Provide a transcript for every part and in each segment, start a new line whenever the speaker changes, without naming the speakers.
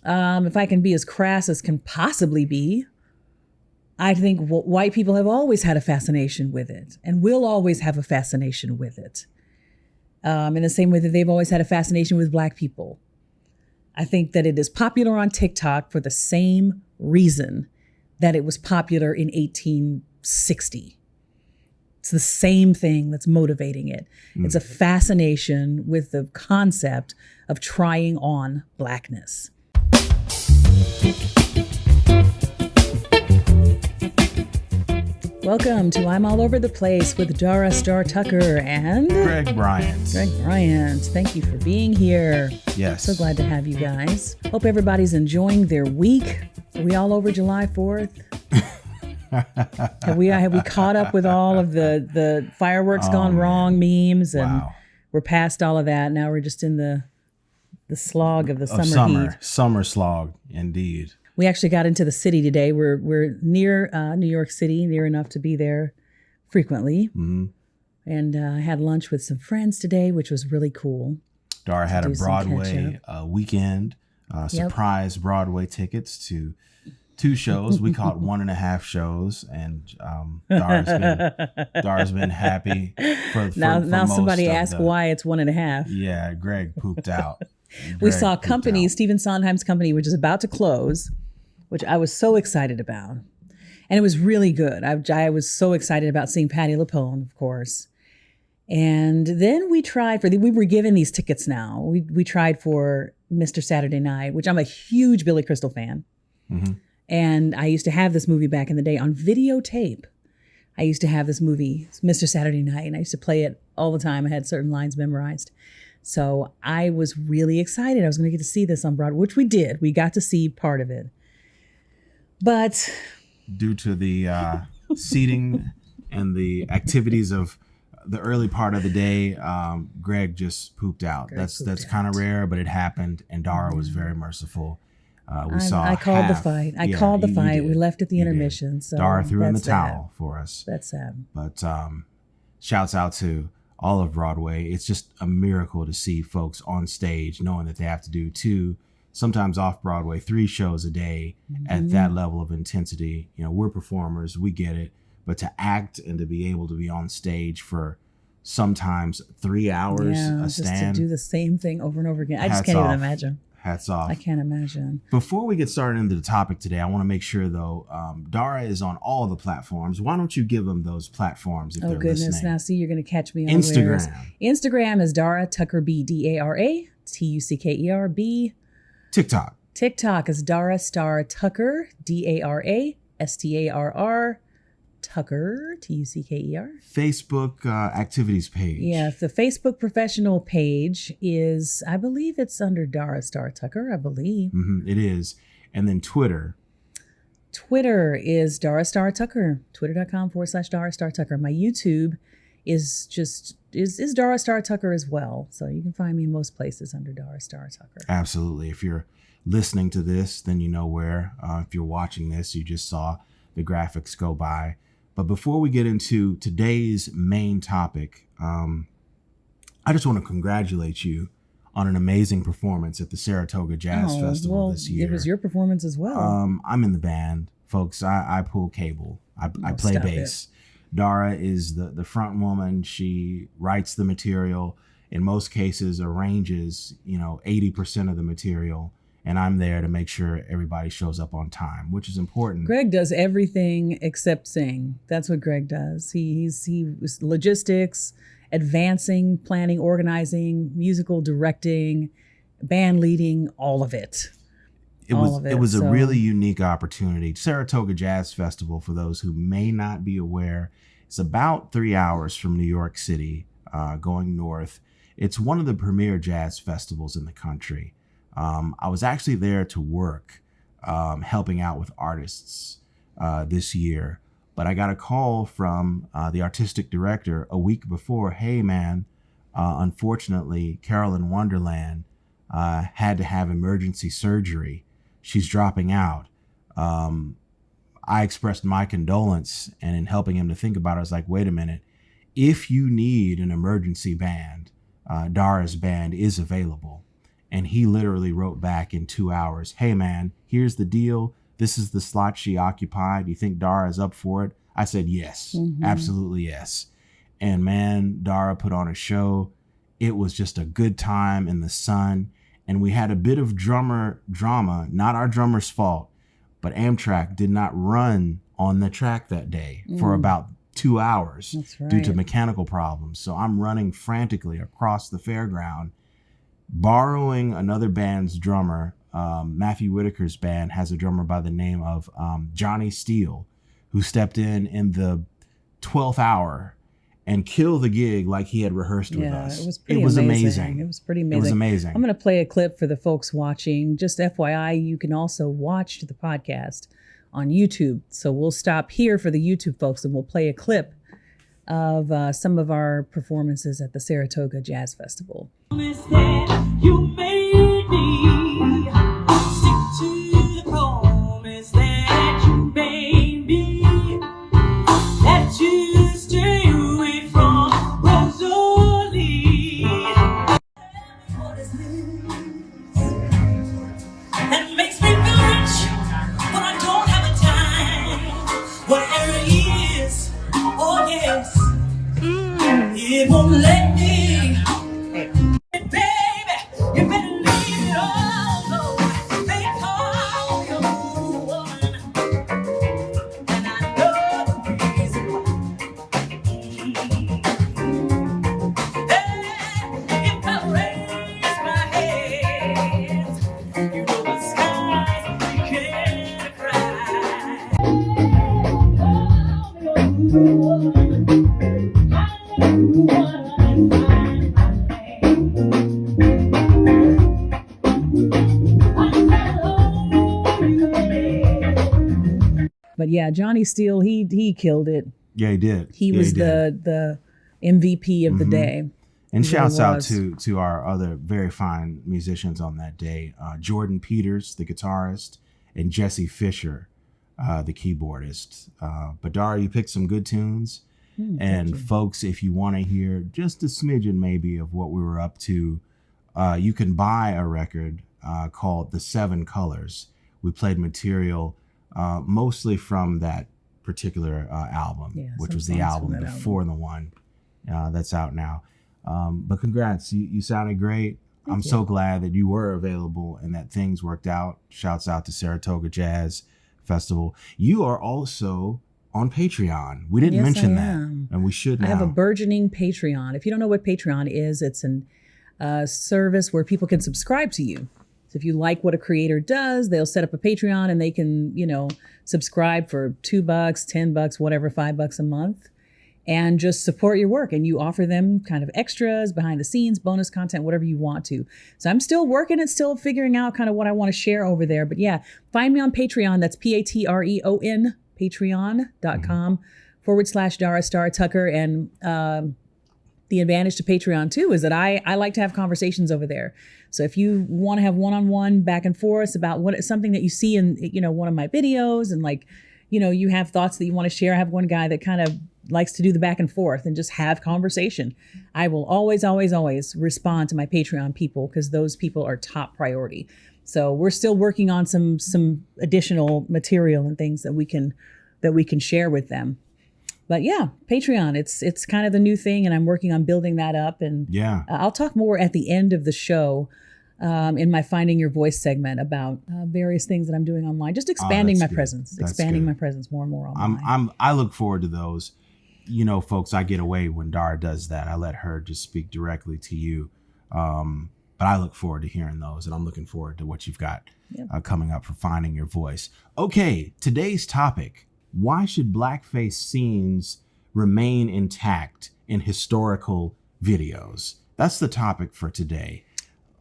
If I can be as crass as can possibly be, I think white people have always had a fascination with it and will always have a fascination with it. In the same way that they've always had a fascination with Black people. I think that it is popular on TikTok for the same reason that it was popular in 1860. It's the same thing that's motivating it. It's a fascination with the concept of trying on Blackness. Welcome to I'm All Over the Place with Dara Star Tucker and
Greg Bryant.
Greg Bryant. Thank you for being here.
Yes.
So glad to have you guys. Hope everybody's enjoying their week. Are we all over July 4th? Have we caught up with all of the fireworks gone wrong memes, and we're past all of that. Now we're just in the slog of the summer heat.
Summer slog, indeed.
We actually got into the city today. We're near New York City, near enough to be there frequently. Mm-hmm. And I had lunch with some friends today, which was really cool.
Dara had a Broadway weekend, surprise Broadway tickets to 2 shows. We caught 1.5 shows, and Dara's been happy for
now somebody asked why it's 1.5.
Yeah, Greg pooped out.
We saw Company, Stephen Sondheim's Company, which is about to close, which I was so excited about. And it was really good. I was so excited about seeing Patti LuPone, of course. And then we were given these tickets now. We tried for Mr. Saturday Night, which I'm a huge Billy Crystal fan. Mm-hmm. And I used to have this movie back in the day on videotape. I used to have this movie, Mr. Saturday Night, and I used to play it all the time. I had certain lines memorized. So I was really excited. I was going to get to see this on Broadway, which we did. We got to see part of it. But
due to the seating and the activities of the early part of the day, Greg just pooped out. That's kind of rare, but it happened, and Dara was very merciful. I called the fight.
I called the fight. We left at the intermission. So
Dara threw in the towel for us.
That's sad.
But shouts out to all of Broadway. It's just a miracle to see folks on stage knowing that they have to do 2, sometimes off Broadway, 3 shows a day at that level of intensity. You know, we're performers, we get it, but to act and to be able to be on stage for sometimes 3 hours a stand,
just to do the same thing over and over again. I just can't even imagine.
Hats off.
I can't imagine.
Before we get started into the topic today, I want to make sure, though, Dara is on all the platforms. Why don't you give them those platforms if they're listening?
Now, see, you're going to catch me on
Instagram.
Instagram is Dara Tucker B, Dara Tucker B. TikTok is Dara Star Tucker, Dara Starr Tucker, Tucker.
Facebook activities page.
Yeah, the Facebook professional page is, I believe it's under Dara Star Tucker, I believe.
Mm-hmm, it is. And then Twitter.
Twitter is Dara Star Tucker, twitter.com/Dara Star Tucker. My YouTube is Dara Star Tucker as well. So you can find me in most places under Dara Star Tucker.
Absolutely. If you're listening to this, then you know where. If you're watching this, you just saw the graphics go by. But before we get into today's main topic, I just want to congratulate you on an amazing performance at the Saratoga Jazz Festival this year.
It was your performance as well.
I'm in the band, folks. I pull cable. I play bass. Dara is the front woman. She writes the material. In most cases, arranges 80% of the material. And I'm there to make sure everybody shows up on time, which is important.
Greg does everything except sing. That's what Greg does. He was logistics, advancing, planning, organizing, musical directing, band leading, all of it.
It was a really unique opportunity. Saratoga Jazz Festival, for those who may not be aware, is about 3 hours from New York City, going north. It's one of the premier jazz festivals in the country. I was actually there to work, helping out with artists this year. But I got a call from the artistic director a week before. Hey, man, unfortunately, Carolyn Wonderland had to have emergency surgery. She's dropping out. I expressed my condolence, and in helping him to think about it, I was like, wait a minute. If you need an emergency band, Dara's band is available. And he literally wrote back in 2 hours, "Hey man, here's the deal. This is the slot she occupied. You think Dara is up for it?" I said, "Yes, absolutely yes." And man, Dara put on a show. It was just a good time in the sun. And we had a bit of drummer drama, not our drummer's fault, but Amtrak did not run on the track that day for about 2 hours due to mechanical problems. So I'm running frantically across the fairground, borrowing another band's drummer. Matthew Whitaker's band has a drummer by the name of Johnny Steele, who stepped in the 12th hour and killed the gig like he had rehearsed with us.
It was amazing. It was pretty amazing.
It was amazing.
I'm going to play a clip for the folks watching. Just FYI, you can also watch the podcast on YouTube. So we'll stop here for the YouTube folks and we'll play a clip of some of our performances at the Saratoga Jazz Festival. You made me stick to the promise that you made me, that you stay away from Rosalie. That makes me feel rich when I don't have a dime. Whatever it is, oh yes, it won't let me. You better leave it all alone. They call you a woman, and I know the reason why. Hey, if I raise my hands, you know the skies can't cry. But yeah, Johnny Steele, he killed it.
Yeah, he did.
He was the MVP of the day.
And shouts out to our other very fine musicians on that day, Jordan Peters, the guitarist, and Jesse Fisher, the keyboardist. But Dara, you picked some good tunes. And folks, if you want to hear just a smidgen maybe of what we were up to, you can buy a record called The Seven Colors. We played material mostly from that particular album, which was the album before the one that's out now. But congrats, you sounded great. I'm so glad that you were available and that things worked out. Shouts out to Saratoga Jazz Festival. You are also on Patreon. We didn't mention that, and we should now.
I have a burgeoning Patreon. If you don't know what Patreon is, it's a service where people can subscribe to you. So if you like what a creator does, they'll set up a Patreon and they can, subscribe for $2, $10, whatever, $5 a month, and just support your work. And you offer them kind of extras, behind the scenes, bonus content, whatever you want to. So I'm still working and still figuring out kind of what I want to share over there. But yeah, find me on Patreon. That's Patreon, patreon.com/Dara Star Tucker. And the advantage to Patreon too is that I like to have conversations over there. So if you want to have one-on-one back and forth about something that you see in, one of my videos, and you have thoughts that you want to share. I have one guy that kind of likes to do the back and forth and just have conversation. I will always, always, always respond to my Patreon people because those people are top priority. So we're still working on some additional material and things that we can share with them. But yeah, Patreon, it's kind of the new thing, and I'm working on building that up. And I'll talk more at the end of the show in my Finding Your Voice segment about various things that I'm doing online, just expanding my presence, my presence more and more online.
I look forward to those. Folks, I get away when Dara does that. I let her just speak directly to you. But I look forward to hearing those, and I'm looking forward to what you've got coming up for Finding Your Voice. Okay, today's topic: why should blackface scenes remain intact in historical videos? That's the topic for today.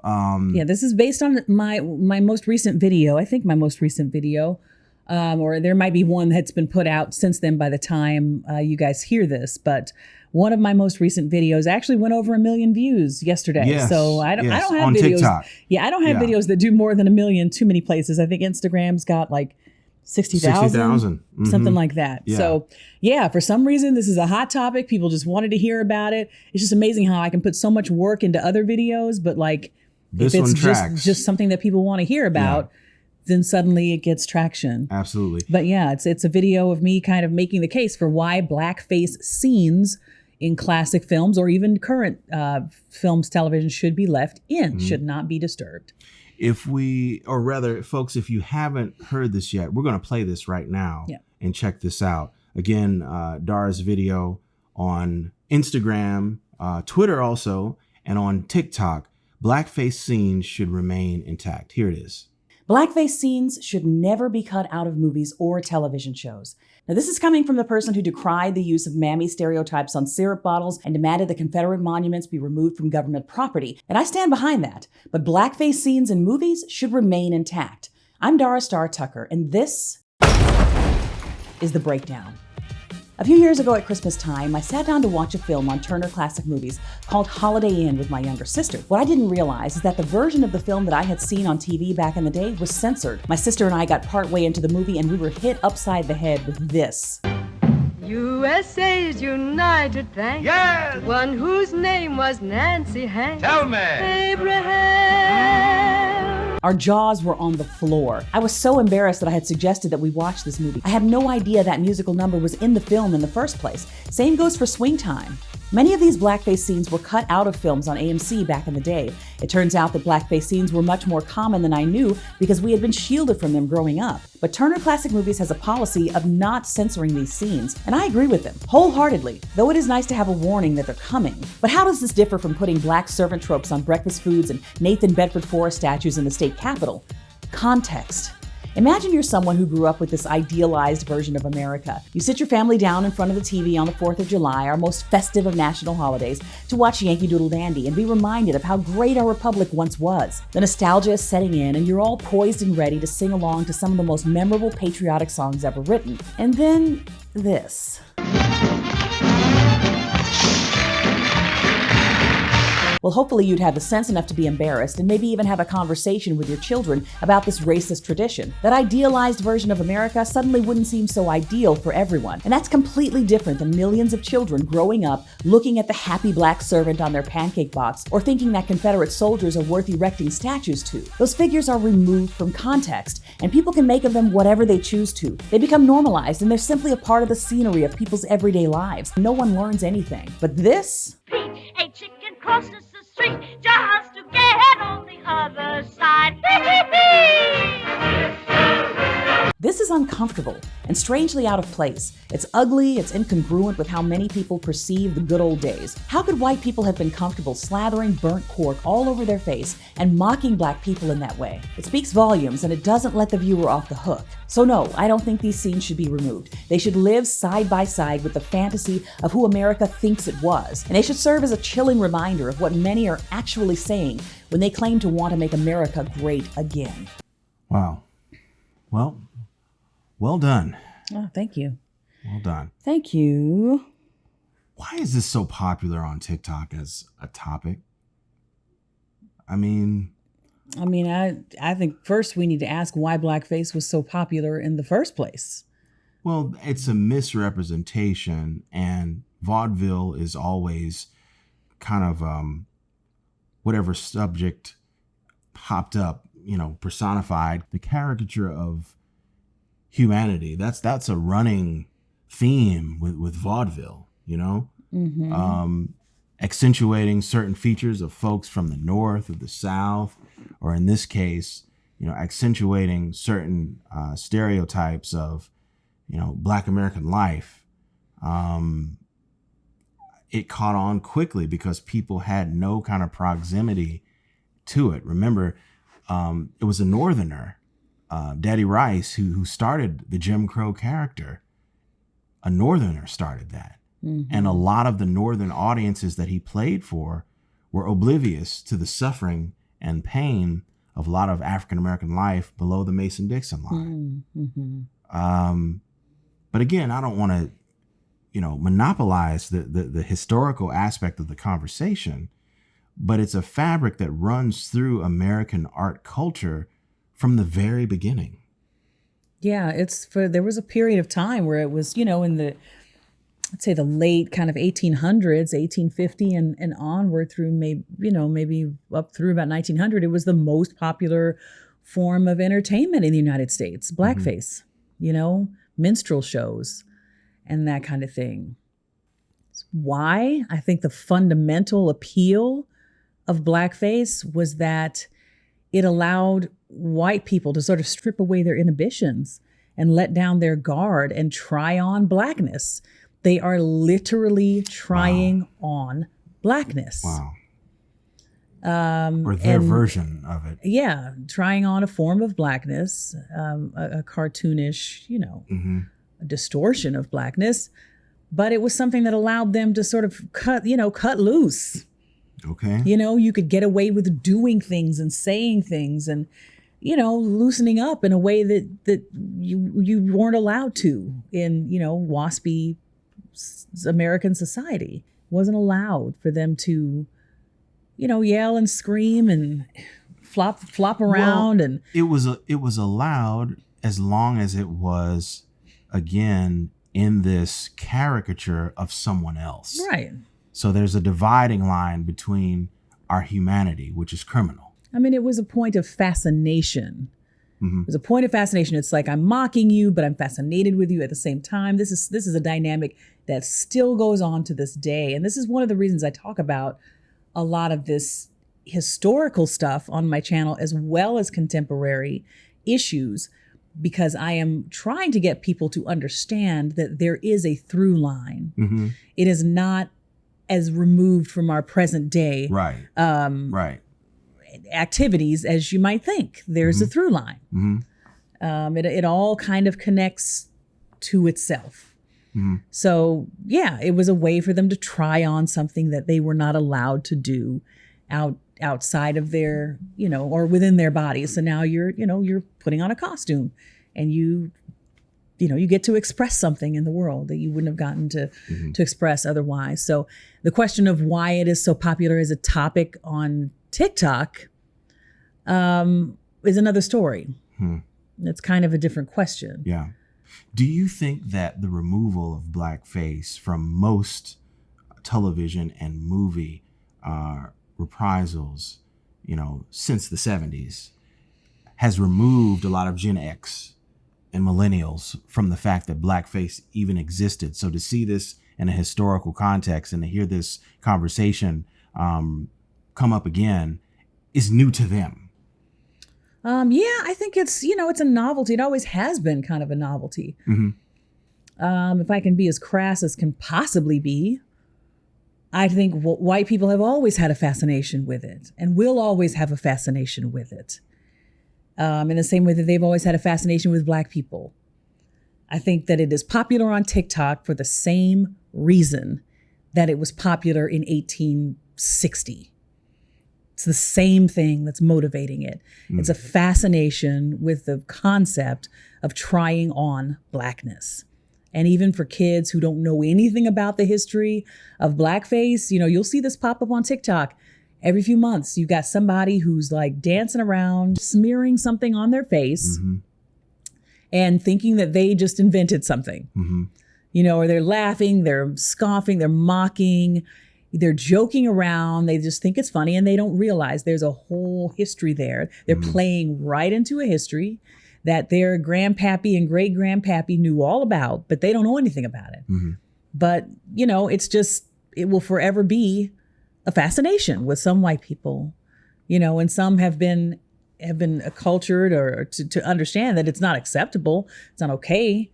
This is based on my most recent video. I think my most recent video, or there might be one that's been put out since then by the time you guys hear this. But one of my most recent videos actually went over 1 million views yesterday.
Yes,
so I don't have
on
videos.
TikTok.
Yeah, I don't have videos that do more than 1 million too many places. I think Instagram's got like 60,000, something like that.
Yeah.
So for some reason, this is a hot topic. People just wanted to hear about it. It's just amazing how I can put so much work into other videos, but like
This
if it's
one tracks.
just something that people want to hear about, then suddenly it gets traction.
Absolutely.
But yeah, it's a video of me kind of making the case for why blackface scenes in classic films or even current films, television should be left in, should not be disturbed.
Folks, if you haven't heard this yet, we're going to play this right now and check this out. Again, Dara's video on Instagram, Twitter also, and on TikTok. Blackface scenes should remain intact. Here it is.
Blackface scenes should never be cut out of movies or television shows. Now, this is coming from the person who decried the use of mammy stereotypes on syrup bottles and demanded the Confederate monuments be removed from government property. And I stand behind that. But blackface scenes in movies should remain intact. I'm Dara Star Tucker, and this is The Breakdown. A few years ago at Christmas time, I sat down to watch a film on Turner Classic Movies called Holiday Inn with my younger sister. What I didn't realize is that the version of the film that I had seen on TV back in the day was censored. My sister and I got partway into the movie and we were hit upside the head with this.
USA's United Thanks.
Yes!
One whose name was Nancy Hanks.
Tell me!
Abraham.
Our jaws were on the floor. I was so embarrassed that I had suggested that we watch this movie. I had no idea that musical number was in the film in the first place. Same goes for Swing Time. Many of these blackface scenes were cut out of films on AMC back in the day. It turns out that blackface scenes were much more common than I knew because we had been shielded from them growing up. But Turner Classic Movies has a policy of not censoring these scenes, and I agree with them wholeheartedly, though it is nice to have a warning that they're coming. But how does this differ from putting black servant tropes on breakfast foods and Nathan Bedford Forrest statues in the state capitol? Context. Imagine you're someone who grew up with this idealized version of America. You sit your family down in front of the TV on the 4th of July, our most festive of national holidays, to watch Yankee Doodle Dandy and be reminded of how great our republic once was. The nostalgia is setting in and you're all poised and ready to sing along to some of the most memorable patriotic songs ever written. And then this. Well, hopefully you'd have the sense enough to be embarrassed and maybe even have a conversation with your children about this racist tradition. That idealized version of America suddenly wouldn't seem so ideal for everyone. And that's completely different than millions of children growing up looking at the happy black servant on their pancake box or thinking that Confederate soldiers are worth erecting statues to. Those figures are removed from context, and people can make of them whatever they choose to. They become normalized, and they're simply a part of the scenery of people's everyday lives. No one learns anything. But this?
A chicken crosses the street just to get on the other side.
This is uncomfortable and strangely out of place. It's ugly, it's incongruent with how many people perceive the good old days. How could white people have been comfortable slathering burnt cork all over their face and mocking black people in that way? It speaks volumes and it doesn't let the viewer off the hook. So no, I don't think these scenes should be removed. They should live side by side with the fantasy of who America thinks it was. And they should serve as a chilling reminder of what many are actually saying when they claim to want to make America great again.
Wow. Well done.
Oh, thank you.
Well done.
Thank you.
Why is this so popular on TikTok as a topic? I mean,
I think first we need to ask why blackface was so popular in the first place.
Well, it's a misrepresentation, and vaudeville is always kind of whatever subject popped up, personified the caricature of humanity. That's a running theme with vaudeville, accentuating certain features of folks from the North or the South, or in this case, accentuating certain stereotypes of, Black American life. It caught on quickly because people had no kind of proximity to it. Remember, it was a Northerner, Daddy Rice, who started the Jim Crow character. A Northerner started that. Mm-hmm. And a lot of the Northern audiences that he played for were oblivious to the suffering and pain of a lot of African-American life below the Mason-Dixon line. Mm-hmm. But again, I don't want to, monopolize the historical aspect of the conversation, but it's a fabric that runs through American art culture from the very beginning.
Yeah, there was a period of time where it was, in let's say the late kind of 1800s, 1850 and onward through maybe up through about 1900, it was the most popular form of entertainment in the United States, blackface, minstrel shows and that kind of thing. Why? I think the fundamental appeal of blackface was that it allowed white people to sort of strip away their inhibitions and let down their guard and try on blackness. They are literally trying on blackness.
Wow. Or their version of it.
Yeah, trying on a form of blackness, a cartoonish, a distortion of blackness. But it was something that allowed them to sort of cut loose.
Okay.
You could get away with doing things and saying things and, loosening up in a way that you weren't allowed to in, waspy American society. It wasn't allowed for them to, yell and scream and flop around.
Well,
and
it was allowed as long as it was, again, in this caricature of someone else.
Right.
So there's a dividing line between our humanity, which is criminal.
I mean, it was a point of fascination. It was a point of fascination. It's like, I'm mocking you, but I'm fascinated with you at the same time. This is a dynamic that still goes on to this day. And this is one of the reasons I talk about a lot of this historical stuff on my channel, as well as contemporary issues, because I am trying to get people to understand that there is a through line. It is not as removed from our present day activities as you might think. There's a through line. It all kind of connects to itself. So yeah, it was a way for them to try on something that they were not allowed to do outside of their, or within their bodies. So now you're putting on a costume and you get to express something in the world that you wouldn't have gotten to express otherwise. So the question of why it is so popular as a topic on TikTok is another story. It's kind of a different question.
Yeah. Do you think that the removal of blackface from most television and movie reprisals, since the 70s, has removed a lot of Gen X and millennials from the fact that blackface even existed? So to see this in a historical context and to hear this conversation come up again is new to them.
Yeah, I think it's a novelty. It always has been kind of a novelty. If I can be as crass as can possibly be, I think white people have always had a fascination with it and will always have a fascination with it. In the same way that they've always had a fascination with Black people. I think that it is popular on TikTok for the same reason that it was popular in 1860. It's the same thing that's motivating it. It's a fascination with the concept of trying on Blackness. And even for kids who don't know anything about the history of blackface, you'll see this pop up on TikTok. Every few months, you've got somebody who's like dancing around, smearing something on their face and thinking that they just invented something. Or they're laughing, they're scoffing, they're mocking, they're joking around. They just think it's funny and they don't realize there's a whole history there. They're playing right into a history that their grandpappy and great grandpappy knew all about, but they don't know anything about it. But, it will forever be a fascination with some white people, and some have been acculturated or to understand that it's not acceptable. It's not okay.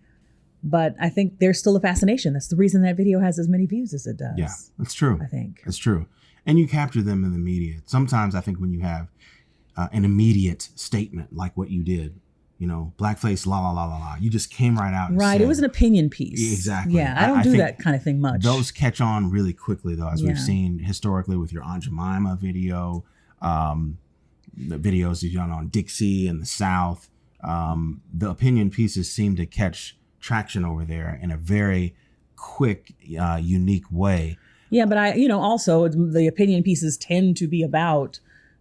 But I think there's still a fascination. That's the reason that video has as many views as it does.
Yeah, that's true.
I think.
It's true. And you capture them in the media. Sometimes I think when you have an immediate statement like what you did, blackface, la, la, la, la, la, you just came right out and
Right.
said,
it was an opinion piece.
Exactly.
Yeah, I don't do that kind of thing much.
Those catch on really quickly, though, as we've seen historically with your Aunt Jemima video, the videos you've done on Dixie and the South. The opinion pieces seem to catch traction over there in a very quick, unique way.
Yeah, but also the opinion pieces tend to be about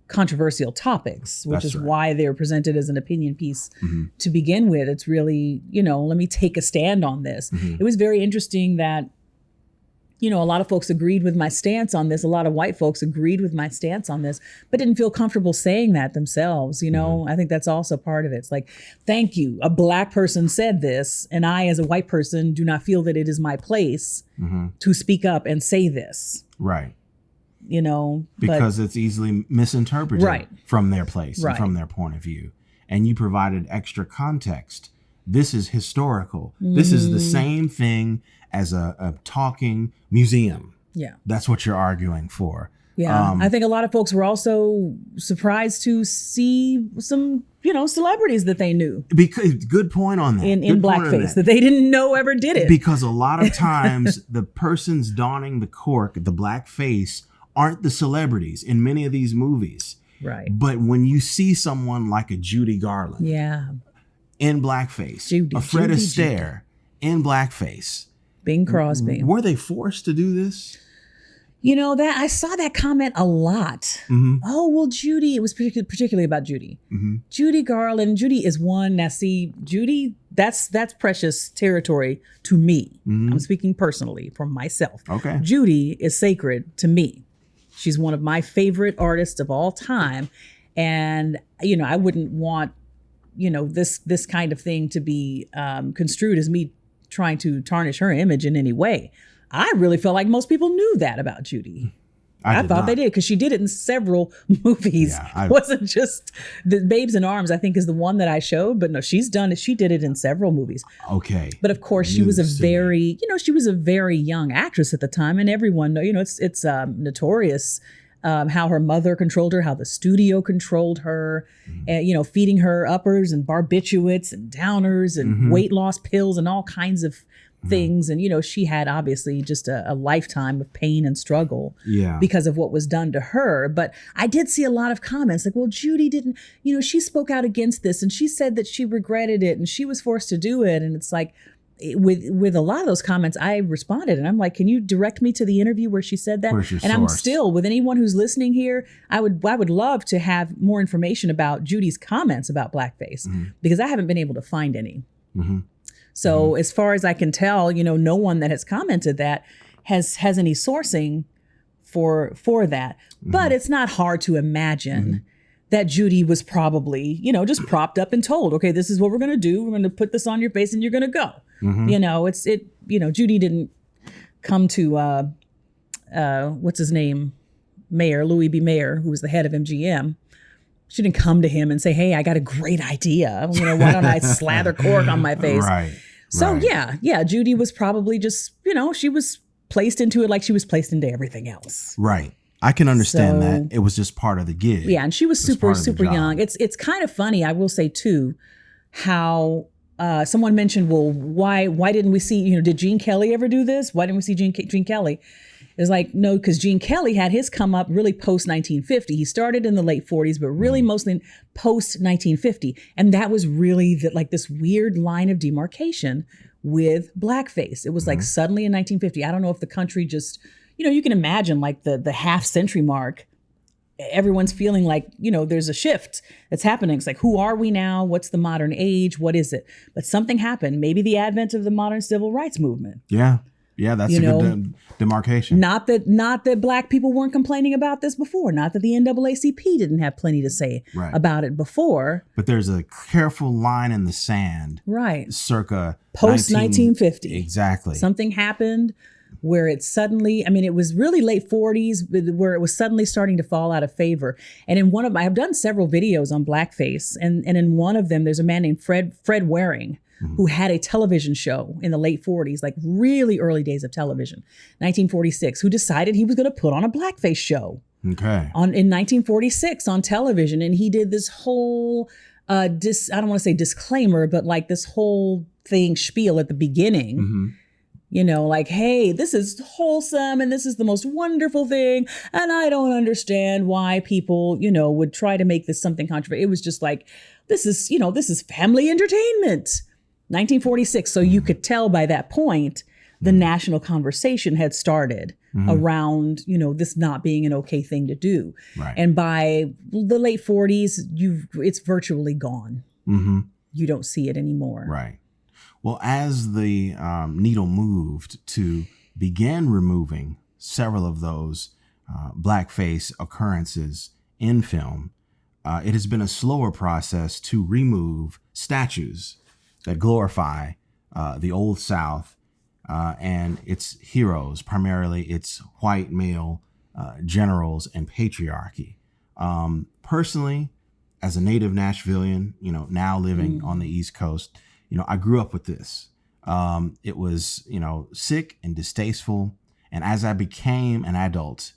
controversial topics, which is why they're presented as an opinion piece to begin with. It's really, let me take a stand on this. It was very interesting that you know, a lot of folks agreed with my stance on this. A lot of white folks agreed with my stance on this, but didn't feel comfortable saying that themselves. You know, I think that's also part of it. It's like, thank you. A Black person said this, and I, as a white person, do not feel that it is my place to speak up and say this.
Right.
You know,
because it's easily misinterpreted from their place and from their point of view. And you provided extra context. This is historical. This is the same thing as a talking museum.
Yeah.
That's what you're arguing for.
Yeah. I think a lot of folks were also surprised to see some, you know, celebrities that they knew.
Because good point on that.
In blackface that they didn't know ever did it.
Because a lot of times the persons donning the cork, the black face, aren't the celebrities in many of these movies.
Right.
But when you see someone like a Judy Garland in blackface, a Fred Astaire in blackface,
Bing Crosby,
were they forced to do this?
You know, that I saw that comment a lot. Oh, well, Judy, it was particularly about Judy. Judy Garland. Judy is one. Now, see, Judy, that's precious territory to me. I'm speaking personally for myself.
Okay.
Judy is sacred to me. She's one of my favorite artists of all time. And, you know, I wouldn't want, you know, this kind of thing to be construed as me trying to tarnish her image in any way. I really felt like most people knew that about Judy. I thought they did, because she did it in several movies. Yeah, it wasn't just the Babes in Arms, I think, is the one that I showed. But no, she did it in several movies.
Okay.
But of course, she was a very young actress at the time. And everyone, you know, it's notorious how her mother controlled her, how the studio controlled her, you know, feeding her uppers and barbiturates and downers and weight loss pills and all kinds of things. And, you know, she had obviously just a lifetime of pain and struggle because of what was done to her. But I did see a lot of comments like, well, Judy didn't, you know, she spoke out against this and she said that she regretted it and she was forced to do it. And it's like, with a lot of those comments, I responded and I'm like, can you direct me to the interview where she said that?
Where's your
and
source?
I'm still, with anyone who's listening here, I would love to have more information about Judy's comments about blackface because I haven't been able to find any. So as far as I can tell, you know, no one that has commented that has any sourcing for that. But it's not hard to imagine that Judy was probably, you know, just propped up and told, okay, this is what we're going to do. We're going to put this on your face and you're going to go. You know, you know, Judy didn't come to, what's his name? Louis B. Mayer, who was the head of MGM. She didn't come to him and say, hey, I got a great idea. You know, why don't I slather cork on my face?
Right.
So yeah, Judy was probably just, you know, she was placed into it like she was placed into everything else.
Right. I can understand that. It was just part of the gig.
Yeah, and she was super young. It's kind of funny, I will say too, how someone mentioned, well, why didn't we see, you know, did Gene Kelly ever do this? Why didn't we see Gene Kelly? It was like, no, because Gene Kelly had his come up really post 1950. He started in the late 40s, but really mostly post 1950. And that was really like this weird line of demarcation with blackface. It was like suddenly in 1950, I don't know if the country just, you know, you can imagine like the half century mark, everyone's feeling like, you know, there's a shift that's happening. It's like, who are we now? What's the modern age? What is it? But something happened, maybe the advent of the modern civil rights movement.
Yeah. Yeah, that's a good demarcation.
Not that black people weren't complaining about this before. Not that the NAACP didn't have plenty to say about it before.
But there's a careful line in the sand.
Right.
Circa
post 1950.
Exactly.
Something happened where it suddenly, I mean, it was really late 40s where it was suddenly starting to fall out of favor. And in one of I've done several videos on blackface. And in one of them, there's a man named Fred Waring, who had a television show in the late 40s, like really early days of television, 1946, who decided he was going to put on a blackface show.
Okay.
In 1946 on television. And he did this whole, I don't want to say disclaimer, but like this whole spiel at the beginning. You know, like, hey, this is wholesome and this is the most wonderful thing. And I don't understand why people, you know, would try to make this something controversial. It was just like, this is family entertainment. 1946. So you could tell by that point, the national conversation had started around, you know, this not being an okay thing to do.
Right.
And by the late 40s, it's virtually gone. You don't see it anymore.
Right. Well, as the needle moved to began removing several of those blackface occurrences in film, it has been a slower process to remove statues that glorify the Old South and its heroes, primarily its white male generals and patriarchy. Personally, as a native Nashvilleian, now living on the East Coast, I grew up with this. It was, sick and distasteful. And as I became an adult,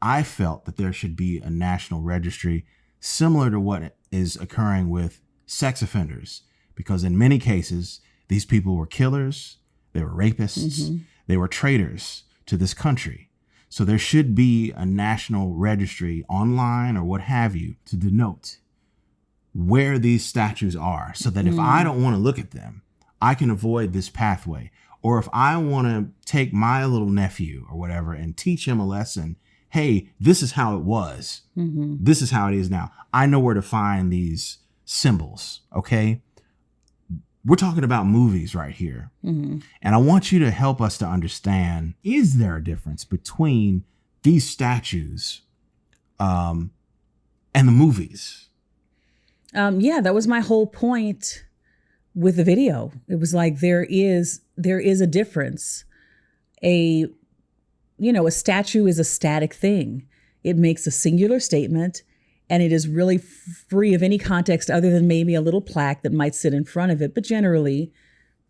I felt that there should be a national registry similar to what is occurring with sex offenders, because in many cases, these people were killers, they were rapists, they were traitors to this country. So there should be a national registry online or what have you to denote where these statues are, so that if I don't want to look at them, I can avoid this pathway. Or if I want to take my little nephew or whatever and teach him a lesson, hey, this is how it was. This is how it is now. I know where to find these symbols, okay? We're talking about movies right here. And I want you to help us to understand, is there a difference between these statues and the movies?
Yeah, that was my whole point with the video. It was like, there is a difference. A statue is a static thing. It makes a singular statement, and it is really free of any context other than maybe a little plaque that might sit in front of it. But generally,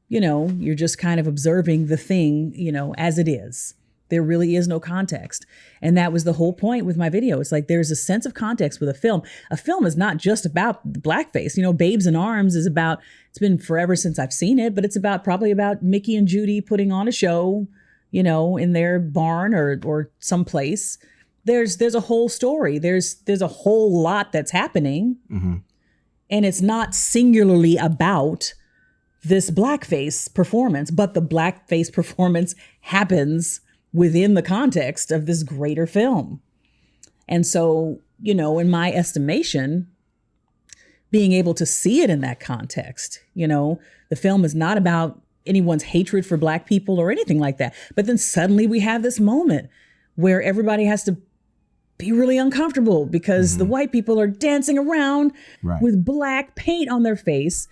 you're just kind of observing the thing, as it is. There really is no context. And that was the whole point with my video. It's like, there's a sense of context with a film. A film is not just about blackface. Babes in Arms is about, it's been forever since I've seen it, but it's probably about Mickey and Judy putting on a show, in their barn or someplace. There's a whole story. There's a whole lot that's happening. And it's not singularly about this blackface performance, but the blackface performance happens within the context of this greater film. And so, in my estimation, being able to see it in that context, the film is not about anyone's hatred for Black people or anything like that. But then suddenly we have this moment where everybody has to be really uncomfortable because the white people are dancing around with black paint on their face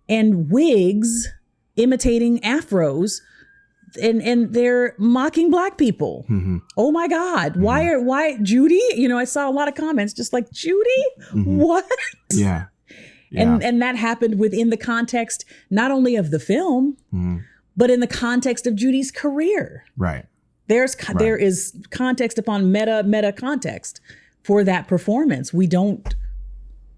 and wigs imitating afros. And they're mocking Black people. Oh my God. Why Judy? I saw a lot of comments just like, Judy? What?
Yeah.
And that happened within the context, not only of the film, but in the context of Judy's career.
Right.
There is context upon meta context for that performance. We don't,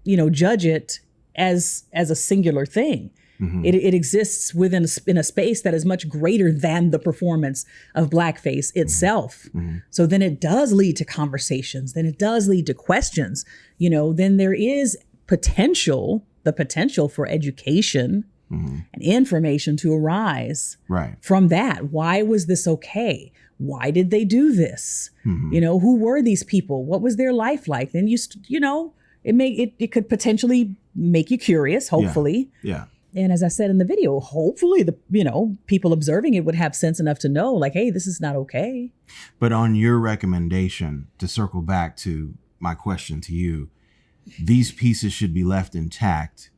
judge it as a singular thing. It exists in a space that is much greater than the performance of blackface itself. So then it does lead to conversations. Then it does lead to questions. Then there is the potential for education and information to arise from that. Why was this okay? Why did they do this? Who were these people? What was their life like? Then it could potentially make you curious, hopefully.
Yeah.
And as I said in the video, hopefully the people observing it would have sense enough to know, like, hey, this is not okay.
But on your recommendation, to circle back to my question to you, these pieces should be left intact.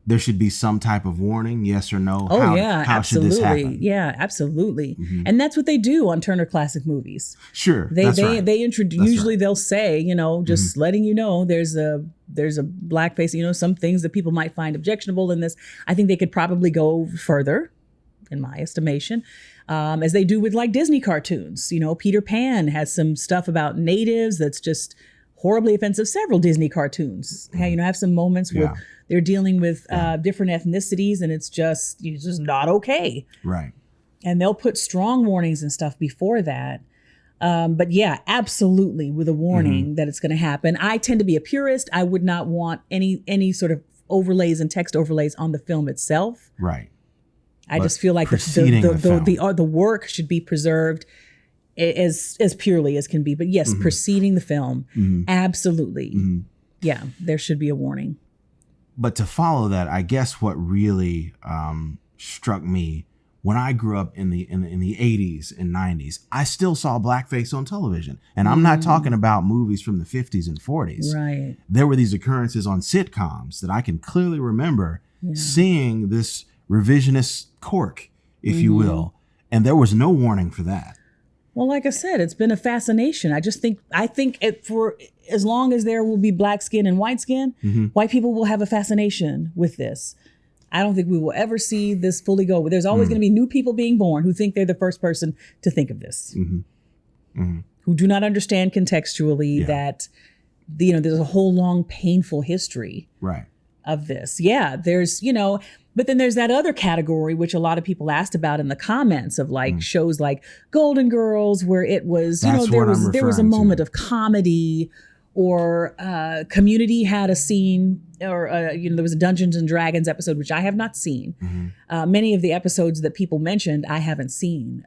There should be some type of warning, yes or no?
Oh,
how
absolutely.
Should this happen?
Yeah, absolutely. And that's what they do on Turner Classic Movies.
Sure.
They introduce, usually they'll say, just letting you know there's a blackface, some things that people might find objectionable in this. I think they could probably go further, in my estimation, as they do with like Disney cartoons. Peter Pan has some stuff about natives that's just horribly offensive. Several Disney cartoons, have some moments where they're dealing with different ethnicities, and it's just not okay.
Right.
And they'll put strong warnings and stuff before that. But yeah, absolutely, with a warning that it's going to happen. I tend to be a purist. I would not want any sort of overlays and text overlays on the film itself.
Right.
I just feel like the work should be preserved as purely as can be. But yes, preceding the film, absolutely. Yeah, there should be a warning.
But to follow that, I guess what really struck me when I grew up in the 80s and 90s, I still saw blackface on television. And I'm not talking about movies from the 50s and 40s.
Right.
There were these occurrences on sitcoms that I can clearly remember seeing this revisionist cork, if you will. And there was no warning for that.
Well, like I said, it's been a fascination. I think for as long as there will be black skin and white skin, white people will have a fascination with this. I don't think we will ever see this fully go. There's always going to be new people being born who think they're the first person to think of this, who do not understand contextually that, there's a whole long, painful history of this. Yeah, there's, but then there's that other category, which a lot of people asked about in the comments of like shows like Golden Girls, where it was, there was a moment of comedy, or Community had a scene, or there was a Dungeons and Dragons episode, which I have not seen. Many of the episodes that people mentioned, I haven't seen.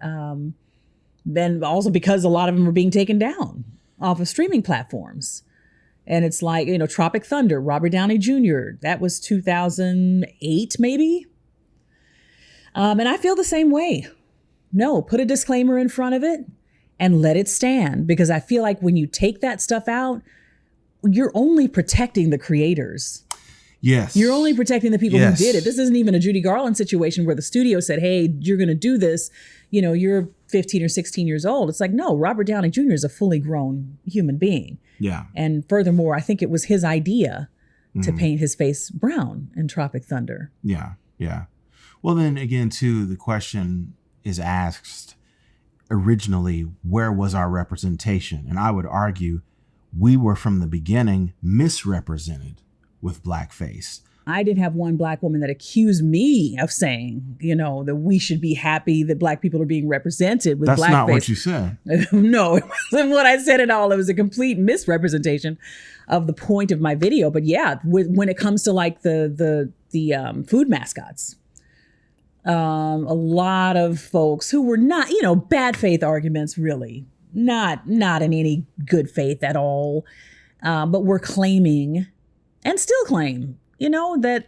Then also because a lot of them are being taken down off of streaming platforms. And it's like, Tropic Thunder, Robert Downey Jr., that was 2008 maybe. And I feel the same way. No, put a disclaimer in front of it and let it stand, because I feel like when you take that stuff out, you're only protecting the creators.
Yes.
You're only protecting the people who did it. This isn't even a Judy Garland situation where the studio said, hey, you're going to do this. You're 15 or 16 years old. It's like, no, Robert Downey Jr. is a fully grown human being.
Yeah.
And furthermore, I think it was his idea to paint his face brown in Tropic Thunder.
Yeah. Yeah. Well, then again, too, the question is asked originally, where was our representation? And I would argue we were from the beginning misrepresented with blackface.
I did have one black woman that accused me of saying, that we should be happy that black people are being represented with blackface.
That's not what you said.
No, it wasn't what I said at all. It was a complete misrepresentation of the point of my video. But yeah, when it comes to like the food mascots, a lot of folks who were not, bad faith arguments, really not in any good faith at all, but were claiming and still claim, that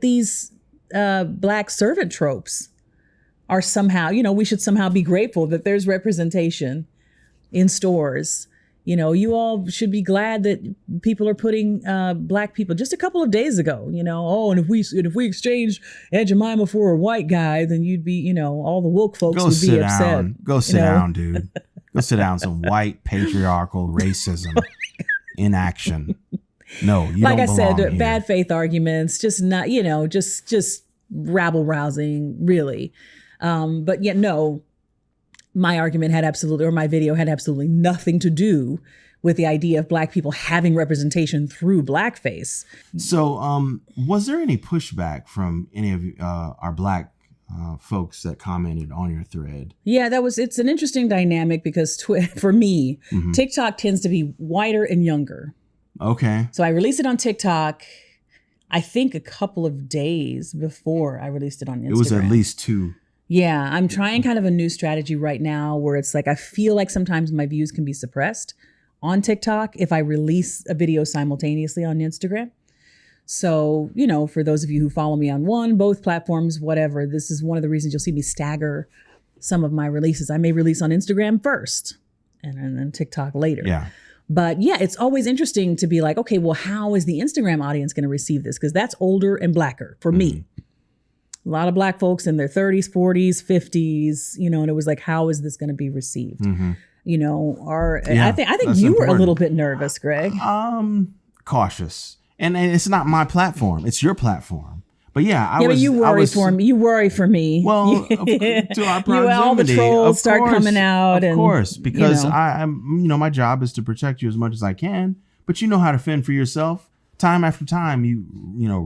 these black servant tropes are somehow, we should somehow be grateful that there's representation in stores. You all should be glad that people are putting black people. Just a couple of days ago, and if we exchange Aunt Jemima for a white guy, then you'd be, all the woke folks would be upset.
Go sit down, dude. Go sit down. Some white patriarchal racism in action. No, you
like
don't
I said,
belong here.
Bad faith arguments, just not, just rabble rousing, really. But yet, no, my argument had absolutely, or my video had absolutely nothing to do with the idea of black people having representation through blackface.
So, was there any pushback from any of our black folks that commented on your thread?
Yeah, it's an interesting dynamic because for me, TikTok tends to be whiter and younger.
Okay.
So I released it on TikTok, I think a couple of days before I released it on Instagram.
It was at least 2.
Yeah, I'm trying kind of a new strategy right now where it's like I feel like sometimes my views can be suppressed on TikTok if I release a video simultaneously on Instagram. So, for those of you who follow me on both platforms, whatever, this is one of the reasons you'll see me stagger some of my releases. I may release on Instagram first and then TikTok later.
Yeah.
But yeah, it's always interesting to be like, okay, well, how is the Instagram audience going to receive this? Because that's older and blacker for me. A lot of black folks in their 30s, 40s, 50s, and it was like, how is this going to be received? I think you were a little bit nervous, Greg.
Cautious. And it's not my platform. It's your platform. But yeah,
but you worry for me. You worry for me.
Well, to our proximity,
all the trolls start coming out,
of course, because I'm, my job is to protect you as much as I can. But you know how to fend for yourself. Time after time, you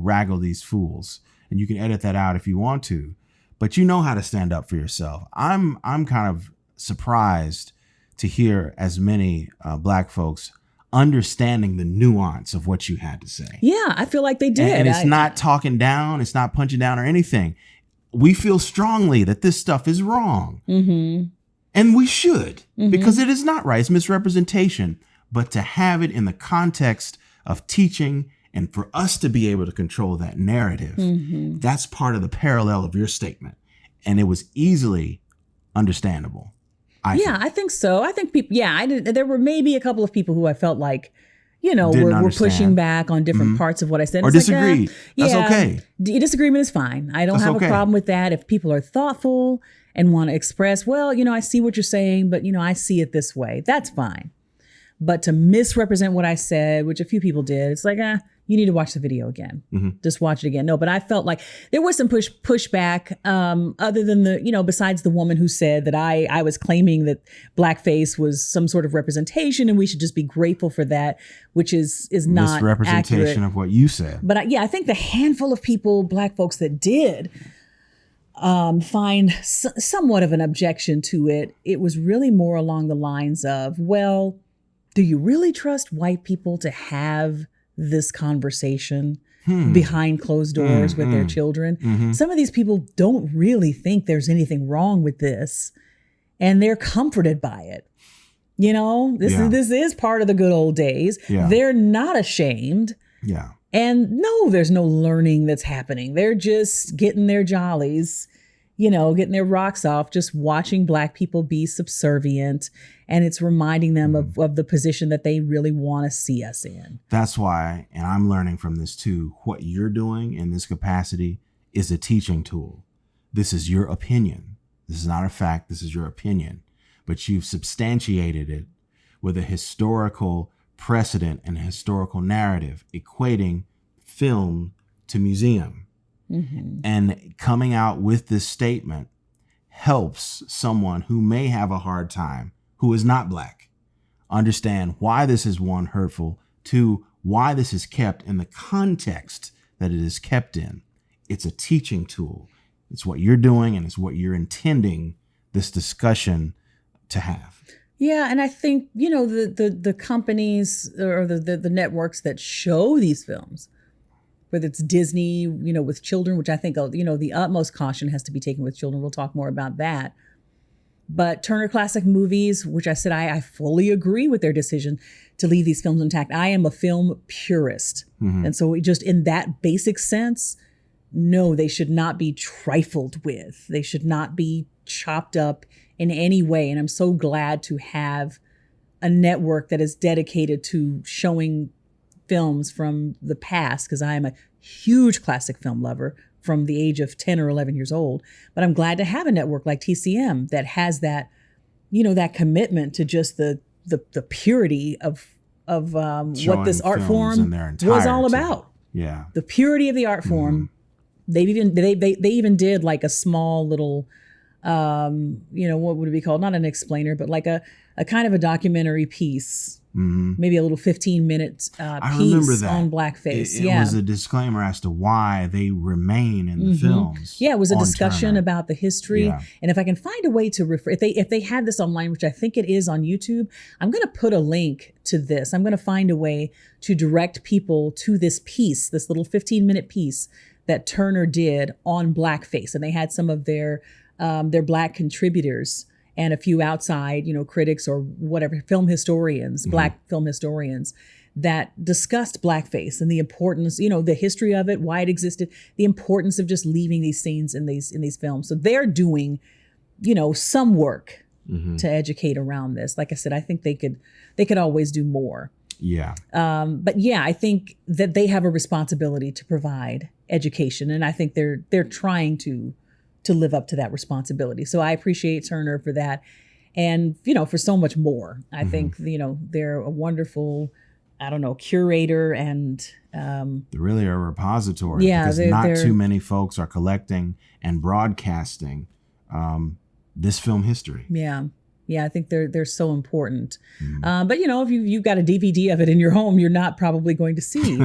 raggle these fools, and you can edit that out if you want to. But you know how to stand up for yourself. I'm kind of surprised to hear as many black folks understanding the nuance of what you had to say.
Yeah, I feel like they did.
And it's not talking down, it's not punching down or anything. We feel strongly that this stuff is wrong. And we should, because it is not right. It's misrepresentation. But to have it in the context of teaching and for us to be able to control that narrative, that's part of the parallel of your statement. and it was easily understandable.
I think so. I think people, there were maybe a couple of people who I felt like,
Didn't
were
understand.
pushing back on different parts of what I said.
Or
It's like,
disagreed. That's okay.
Disagreement is fine. I don't
That's
have
okay.
a problem with that. If people are thoughtful and want to express, well, I see what you're saying, but, I see it this way. That's fine. But to misrepresent what I said, which a few people did, it's like, you need to watch the video again. Just watch it again. No, but I felt like there was some pushback other than besides the woman who said that I was claiming that blackface was some sort of representation and we should just be grateful for that, which is not
Misrepresentation
accurate.
of what you said.
But I think the handful of people, black folks that did find somewhat of an objection to it, it was really more along the lines of, well, do you really trust white people to have this conversation behind closed doors with their children? Some of these people don't really think there's anything wrong with this, and they're comforted by it. This is part of the good old days.
Yeah.
They're not ashamed.
Yeah.
And no, there's no learning that's happening. They're just getting their jollies, getting their rocks off, just watching black people be subservient. And it's reminding them of the position that they really want to see us in.
That's why, and I'm learning from this too, what you're doing in this capacity is a teaching tool. This is your opinion. This is not a fact. This is your opinion. But you've substantiated it with a historical precedent and a historical narrative, equating film to museum. And coming out with this statement helps someone who may have a hard time, who is not black, understand why this is, one, hurtful, two, why this is kept in the context that it is kept in. It's a teaching tool. It's what you're doing and it's what you're intending this discussion to have.
Yeah, and I think, the companies or the networks that show these films, whether it's Disney, with children, which I think, the utmost caution has to be taken with children. We'll talk more about that. But Turner Classic Movies, which I said I fully agree with their decision to leave these films intact. I am a film purist. And so just in that basic sense, no, they should not be trifled with. They should not be chopped up in any way. And I'm so glad to have a network that is dedicated to showing films from the past, because I am a huge classic film lover from the age of 10 or 11 years old. But I'm glad to have a network like TCM that has that, that commitment to just the purity of what this art form was all about.
Yeah.
The purity of the art form. They even did like a small little, what would it be called? Not an explainer, but like a kind of a documentary piece. Maybe a little 15-minute piece on blackface.
It was a disclaimer as to why they remain in the films.
Yeah, it was a discussion
Turner.
about the history. Yeah. And if I can find a way to refer, if they had this online, which I think it is on YouTube, I'm going to put a link to this. I'm going to find a way to direct people to this piece, this little 15-minute piece that Turner did on blackface. And they had some of their black contributors and a few outside, critics or whatever, film historians, black film historians that discussed blackface and the importance, the history of it, why it existed, the importance of just leaving these scenes in these films. So they're doing, some work to educate around this. Like I said, I think they could always do more.
Yeah.
But yeah, I think that they have a responsibility to provide education, and I think they're trying to live up to that responsibility. So I appreciate Turner for that. And, for so much more. I think, they're a wonderful, curator and...
they're really a repository.
Yeah,
because not too many folks are collecting and broadcasting this film history.
Yeah. Yeah, I think they're so important. But, if you've got a DVD of it in your home, you're not probably going to see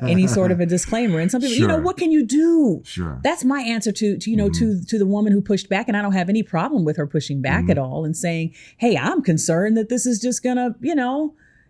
any sort of a disclaimer. And some people, what can you do?
Sure.
That's my answer to the woman who pushed back. And I don't have any problem with her pushing back at all and saying, hey, I'm concerned that this is just going to,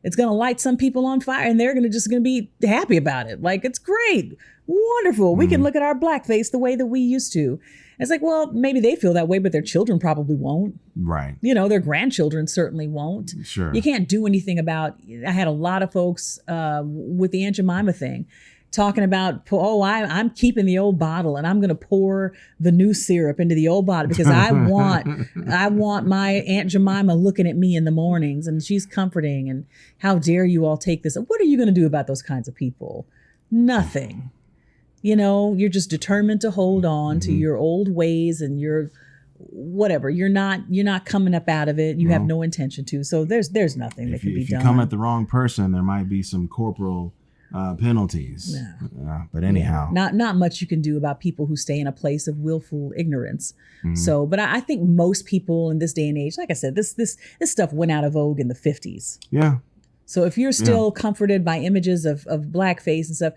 it's going to light some people on fire and they're going to be happy about it. Like, it's great. Wonderful. We can look at our blackface the way that we used to. It's like, well, maybe they feel that way, but their children probably won't.
Right.
Their grandchildren certainly won't.
Sure.
You can't do anything about, I had a lot of folks with the Aunt Jemima thing talking about, I'm keeping the old bottle and I'm going to pour the new syrup into the old bottle because I want my Aunt Jemima looking at me in the mornings and she's comforting, and how dare you all take this? What are you going to do about those kinds of people? Nothing. You know, you're just determined to hold on to your old ways and your whatever. You're not coming up out of it. You have no intention to. So there's nothing that can be done.
If you come at the wrong person, there might be some corporal penalties. But anyhow,
not much you can do about people who stay in a place of willful ignorance. So, but I think most people in this day and age, like I said, this stuff went out of vogue in the 50s.
Yeah.
So if you're still comforted by images of blackface and stuff,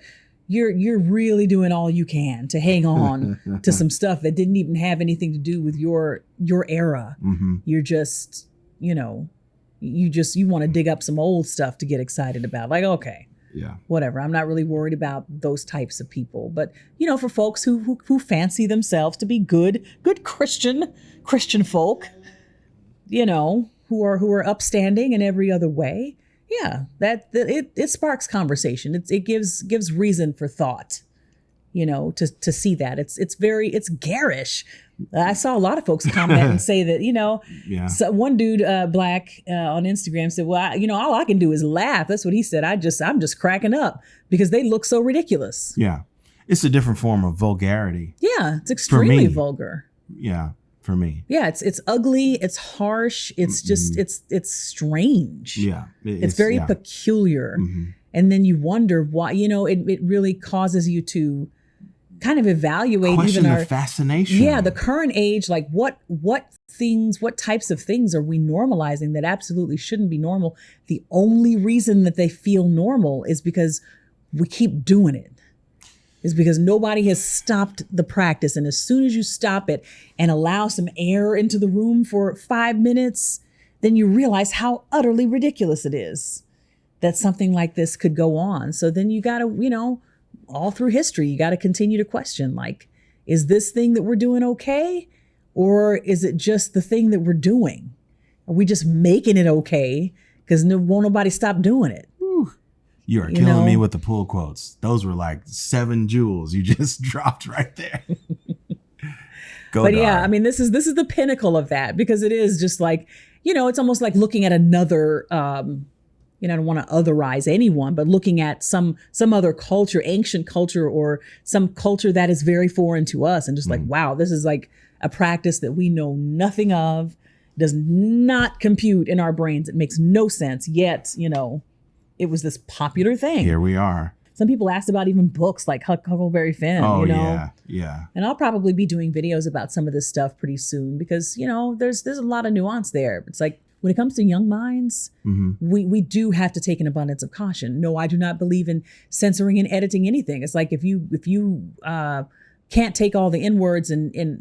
you're really doing all you can to hang on to some stuff that didn't even have anything to do with your era. You're just, you want to dig up some old stuff to get excited about. Like, okay, whatever. I'm not really worried about those types of people. But, for folks who fancy themselves to be good Christian folk, who are upstanding in every other way. Yeah, it sparks conversation. It gives reason for thought, to see that. It's garish. I saw a lot of folks comment and say that, so one dude, black, on Instagram said, well, all I can do is laugh. That's what he said. I'm just cracking up because they look so ridiculous.
Yeah. It's a different form of vulgarity.
Yeah, it's extremely vulgar.
Yeah. For me.
Yeah, it's ugly, it's harsh, it's just it's strange.
Yeah.
It's very peculiar. And then you wonder why, it really causes you to kind of evaluate
question
even
the fascination.
Yeah, the current age, like what types of things are we normalizing that absolutely shouldn't be normal? The only reason that they feel normal is because we keep doing it. Is because nobody has stopped the practice. And as soon as you stop it and allow some air into the room for 5 minutes, then you realize how utterly ridiculous it is that something like this could go on. So then you got to, all through history, you got to continue to question, like, is this thing that we're doing okay? Or is it just the thing that we're doing? Are we just making it okay because won't nobody stop doing it?
You are killing me with the pull quotes. Those were like 7 jewels you just dropped right there.
But yeah, I mean, this is the pinnacle of that, because it is just like, it's almost like looking at another, I don't want to otherize anyone, but looking at some other culture, ancient culture, or some culture that is very foreign to us, and just like, wow, this is like a practice that we know nothing of, does not compute in our brains. It makes no sense, yet, it was this popular thing.
Here we are.
Some people asked about even books like Huckleberry Finn.
Oh, yeah.
And I'll probably be doing videos about some of this stuff pretty soon because, there's a lot of nuance there. It's like when it comes to young minds, we do have to take an abundance of caution. No, I do not believe in censoring and editing anything. It's like if you can't take all the N-words in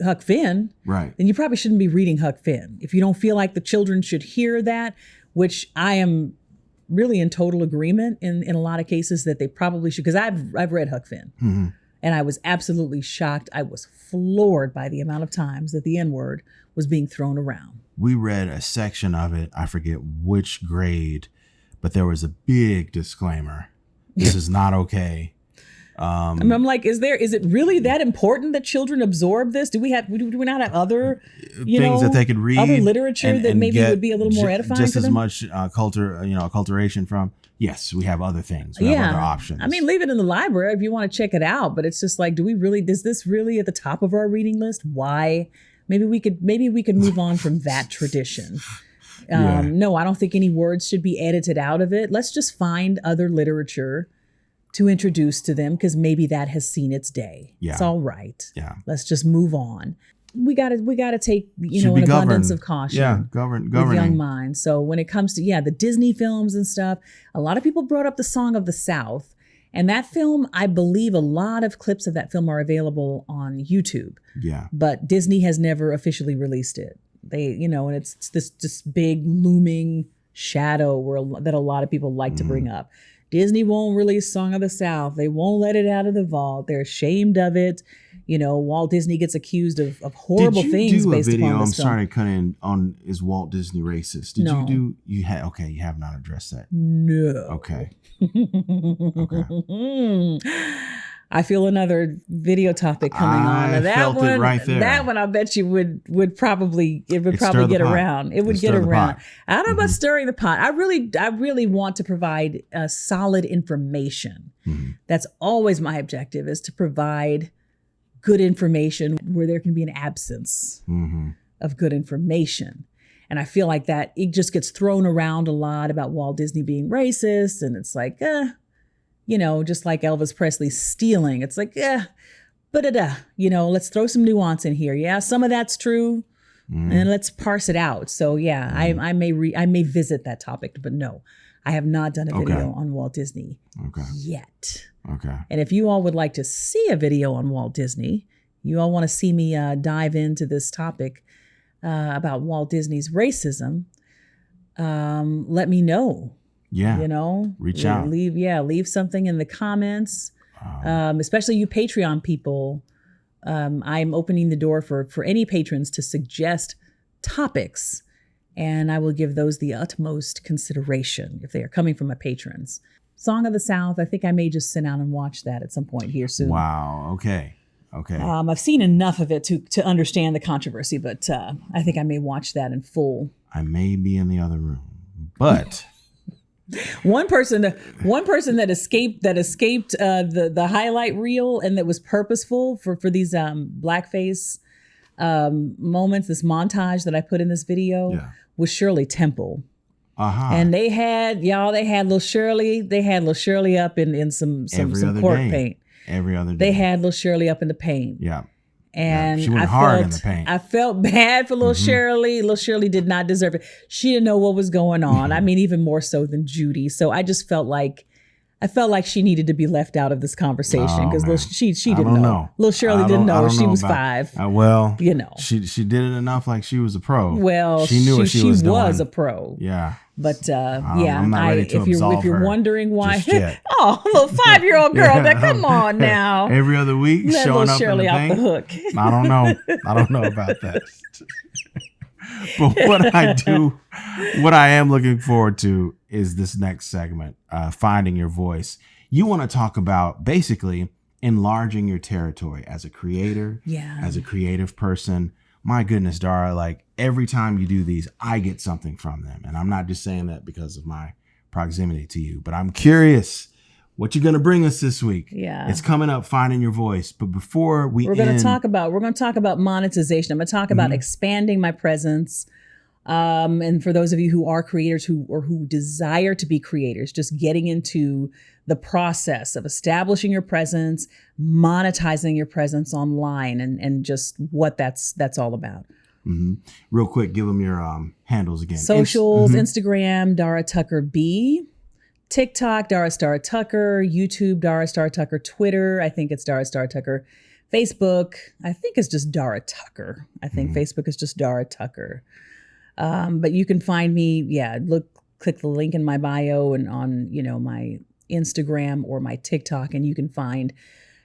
Huck Finn,
right,
then you probably shouldn't be reading Huck Finn. If you don't feel like the children should hear that, which I am really in total agreement in a lot of cases that they probably should, because I've read Huck Finn, and I was absolutely shocked. I was floored by the amount of times that the N-word was being thrown around.
We read a section of it, I forget which grade, but there was a big disclaimer. This is not okay.
I'm like, is it really that important that children absorb this? Do we not have other
things that they could read,
other literature that maybe would be a little more edifying?
Just
to
as
them?
Much acculturation from. Yes, we have other things. We have other options.
I mean, leave it in the library if you want to check it out. But it's just like, is this really at the top of our reading list? Why? Maybe we could move on from that tradition. No, I don't think any words should be edited out of it. Let's just find other literature to introduce to them, because maybe that has seen its day.
Yeah.
It's all right.
Yeah.
Let's just move on. We gotta take, an abundance of caution.
Yeah, governing
with young minds. So when it comes to, the Disney films and stuff, a lot of people brought up the Song of the South. And that film, I believe a lot of clips of that film are available on YouTube.
Yeah.
But Disney has never officially released it. They, and it's this big looming shadow that a lot of people like to bring up. Disney won't release Song of the South. They won't let it out of the vault. They're ashamed of it. You know, Walt Disney gets accused of horrible things based upon this film.
I'm sorry to cut in on, is Walt Disney racist? Did
No.
you do, you have not addressed that.
No.
Okay.
I feel another video topic coming on. Now, that
felt
one,
it right there.
That one, I bet you would probably
Stir
probably
the
get
pot.
around. It would
Stir
get
the
around.
pot.
I don't know about stirring the pot. I really want to provide solid information. That's always my objective, is to provide good information where there can be an absence of good information. And I feel like that it just gets thrown around a lot about Walt Disney being racist. And it's like, you know, just like Elvis Presley stealing. It's like, you know, let's throw some nuance in here. Yeah, some of that's true. And let's parse it out. So yeah, I may visit that topic, but no, I have not done a video on Walt Disney yet.
Okay.
And if you all would like to see a video on Walt Disney, you all want to see me dive into this topic about Walt Disney's racism, let me know.
Yeah.
You know,
Reach out.
Leave something in the comments, especially you Patreon people. I'm opening the door for any patrons to suggest topics, and I will give those the utmost consideration if they are coming from my patrons. Song of the South, I think I may just sit down and watch that at some point here soon.
Wow. Okay.
I've seen enough of it to understand the controversy, but I think I may watch that in full.
I may be in the other room, but
one person that escaped the highlight reel, and that was purposeful for these blackface moments, this montage that I put in this video, was Shirley Temple. And they had little Shirley up in some court paint.
Every other day.
They had little Shirley up in the paint.
Yeah.
And
she went hard in the paint.
I felt bad for little Shirley. Little Shirley did not deserve it. She didn't know what was going on. I mean, even more so than Judy. So I just felt like she needed to be left out of this conversation, because she didn't know. Little Shirley didn't know she was 5.
Well,
you know,
she did it enough like she was a pro.
Well,
she knew what she was doing. She was
a pro.
Yeah.
But
I'm not ready to absolve
if you're
her
wondering why,
just yet.
oh, little 5-year-old girl, now come on now.
Every other week,
let
showing up
Shirley
in the
off the hook.
I don't know about that. But what I am looking forward to is this next segment, Finding Your Voice. You want to talk about basically enlarging your territory as a creator, as a creative person. My goodness, Dara, like every time you do these, I get something from them. And I'm not just saying that because of my proximity to you, but I'm curious what you're going to bring us this week.
Yeah.
It's coming up, Finding Your Voice. But before
we're going to talk about monetization. I'm going to talk about expanding my presence. And for those of you who are creators who desire to be creators, just getting into the process of establishing your presence, monetizing your presence online, and just what that's all about.
Real quick, give them your handles again.
Socials, Instagram, Dara Tucker B, TikTok, Dara Star Tucker, YouTube, Dara Star Tucker, Twitter, I think it's Dara Star Tucker, Facebook, I think it's just Dara Tucker. I think Facebook is just Dara Tucker. But you can find me, click the link in my bio and on, my Instagram or my TikTok, and you can find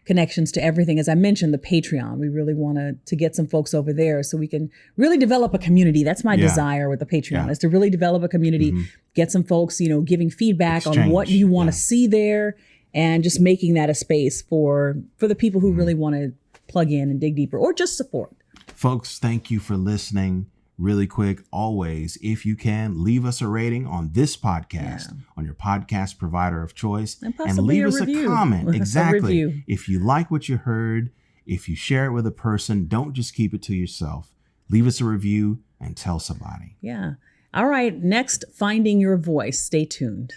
connections to everything. As I mentioned, the Patreon, we really want to get some folks over there so we can really develop a community. That's my desire with the Patreon, is to really develop a community, get some folks, giving feedback on what you want to see there, and just making that a space for the people who really want to plug in and dig deeper or just support.
Folks, thank you for listening. Really quick, always, if you can, leave us a rating on this podcast, on your podcast provider of choice, and leave us a comment. Exactly. If you like what you heard, if you share it with a person, don't just keep it to yourself. Leave us a review and tell somebody.
Yeah. All right. Next, Finding Your Voice. Stay tuned.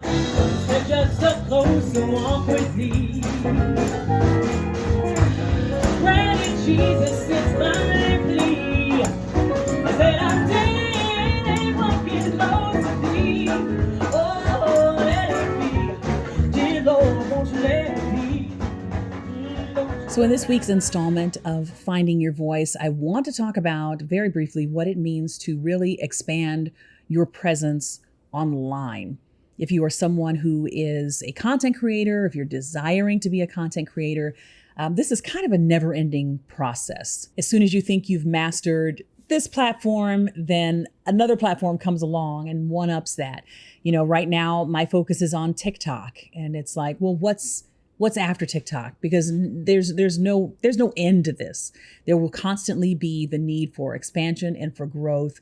Just a closer walk with me. Granted, Jesus is my plea. Said I'm dead, ain't walking close to thee. Oh, let it be. Dear Lord, won't you let it be? So in this week's installment of Finding Your Voice, I want to talk about very briefly what it means to really expand your presence online. if you are someone who is a content creator, if you're desiring to be a content creator, this is kind of a never-ending process. As soon as you think you've mastered this platform, then another platform comes along and one-ups that. Right now my focus is on TikTok, and it's like, well, what's after TikTok? Because there's no end to this. There will constantly be the need for expansion and for growth.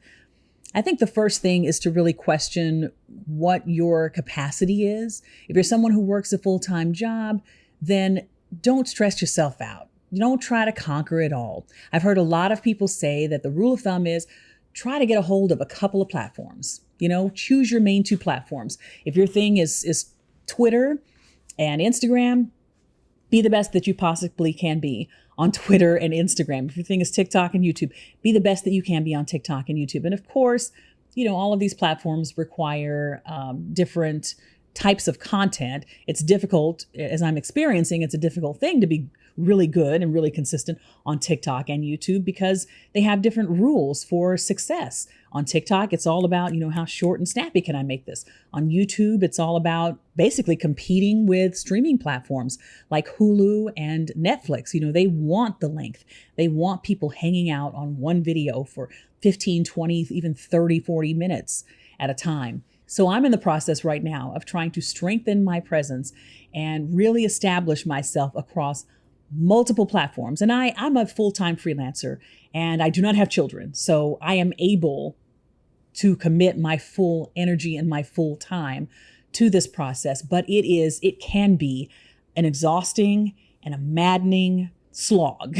I think the first thing is to really question what your capacity is. If you're someone who works a full-time job, then don't stress yourself out. Don't try to conquer it all. I've heard a lot of people say that the rule of thumb is try to get a hold of a couple of platforms. Choose your main 2 platforms. If your thing is Twitter and Instagram, be the best that you possibly can be on Twitter and Instagram. If your thing is TikTok and YouTube, be the best that you can be on TikTok and YouTube. And of course, all of these platforms require different types of content. It's difficult, as I'm experiencing, it's a difficult thing to be really good and really consistent on TikTok and YouTube because they have different rules for success. On TikTok, it's all about, how short and snappy can I make this? On YouTube, it's all about basically competing with streaming platforms like Hulu and Netflix. They want the length. They want people hanging out on one video for 15, 20, even 30, 40 minutes at a time. So I'm in the process right now of trying to strengthen my presence and really establish myself across multiple platforms. And I'm a full-time freelancer and I do not have children. So I am able to commit my full energy and my full time to this process. But it can be an exhausting and a maddening slog.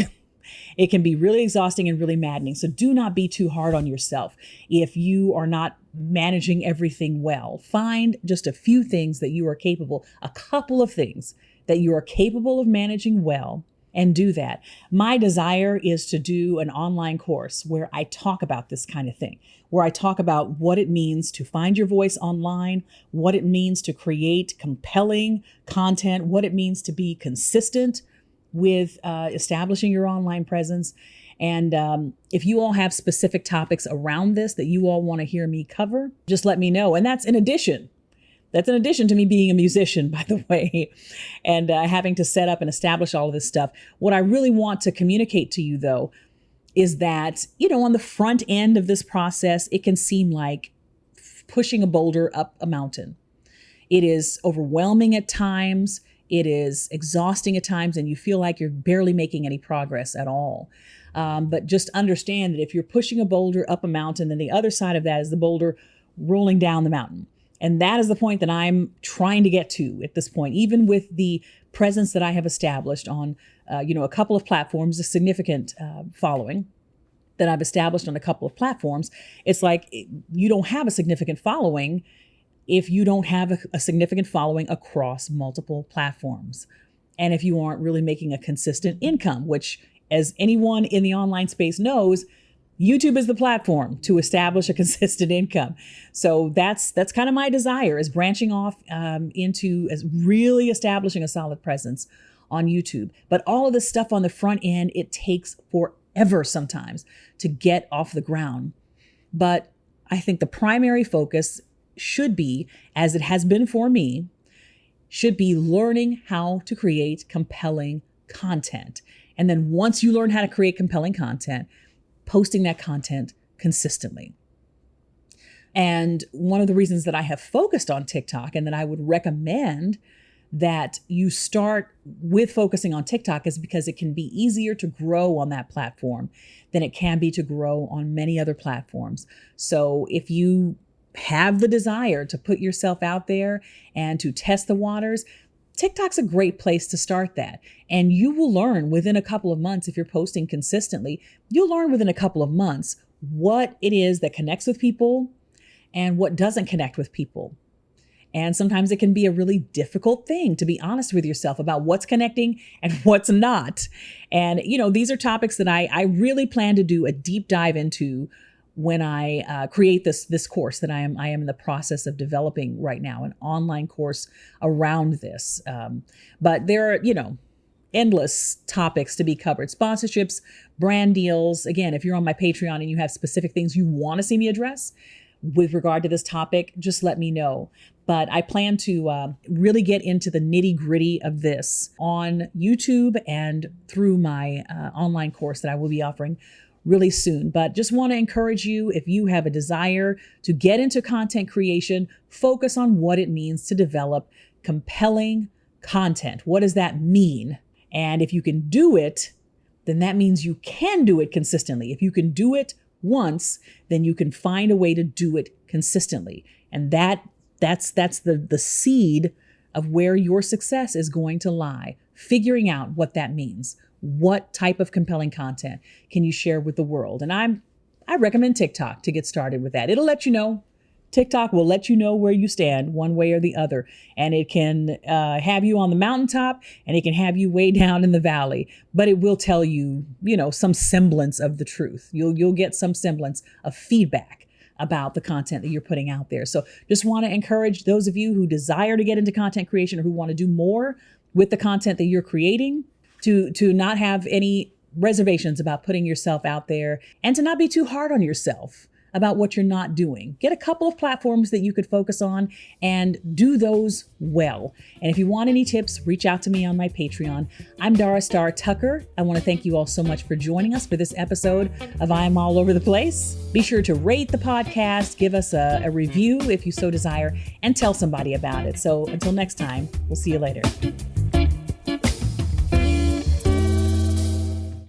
It can be really exhausting and really maddening. So do not be too hard on yourself. If you are not managing everything well, find just a few things that you are capable, a couple of things that you are capable of managing well, and do that. My desire is to do an online course where I talk about this kind of thing, where I talk about what it means to find your voice online, what it means to create compelling content, what it means to be consistent with establishing your online presence. And if you all have specific topics around this that you all want to hear me cover, just let me know. And that's in addition to me being a musician, by the way, and having to set up and establish all of this stuff. What I really want to communicate to you, though, is that, on the front end of this process, it can seem like pushing a boulder up a mountain. It is overwhelming at times. It is exhausting at times, and you feel like you're barely making any progress at all. But just understand that if you're pushing a boulder up a mountain, then the other side of that is the boulder rolling down the mountain. And that is the point that I'm trying to get to at this point, even with the presence that I have established on, a couple of platforms, a significant following that I've established on a couple of platforms. It's like you don't have a significant following if you don't have a significant following across multiple platforms. And if you aren't really making a consistent income, which, as anyone in the online space knows, YouTube is the platform to establish a consistent income. So that's kind of my desire, is branching off into as really establishing a solid presence on YouTube. But all of this stuff on the front end, it takes forever sometimes to get off the ground. But I think the primary focus should be, as it has been for me, should be learning how to create compelling content. And then once you learn how to create compelling content, posting that content consistently. And one of the reasons that I have focused on TikTok and that I would recommend that you start with focusing on TikTok is because it can be easier to grow on that platform than it can be to grow on many other platforms. So if you have the desire to put yourself out there and to test the waters, TikTok's a great place to start that. And you will learn within a couple of months, if you're posting consistently, you'll learn within a couple of months what it is that connects with people and what doesn't connect with people. And sometimes it can be a really difficult thing to be honest with yourself about what's connecting and what's not. And, these are topics that I really plan to do a deep dive into when I create this course that I am in the process of developing right now, an online course around this. But there are, endless topics to be covered. Sponsorships, brand deals. Again, if you're on my Patreon and you have specific things you want to see me address, with regard to this topic, just let me know. But I plan to really get into the nitty gritty of this on YouTube and through my online course that I will be offering really soon. But just want to encourage you, if you have a desire to get into content creation, focus on what it means to develop compelling content. What does that mean? And if you can do it, then that means you can do it consistently. If you can do it once, then you can find a way to do it consistently. And that's the seed of where your success is going to lie. Figuring out what that means. What type of compelling content can you share with the world? And I recommend TikTok to get started with that. It'll let you know. TikTok will let you know where you stand one way or the other. And it can have you on the mountaintop and it can have you way down in the valley, but it will tell you, some semblance of the truth. You'll get some semblance of feedback about the content that you're putting out there. So just want to encourage those of you who desire to get into content creation or who want to do more with the content that you're creating to not have any reservations about putting yourself out there and to not be too hard on yourself about what you're not doing. Get a couple of platforms that you could focus on and do those well. And if you want any tips, reach out to me on my Patreon. I'm Dara Star Tucker. I want to thank you all so much for joining us for this episode of I Am All Over the Place. Be sure to rate the podcast, give us a review if you so desire, and tell somebody about it. So until next time, we'll see you later.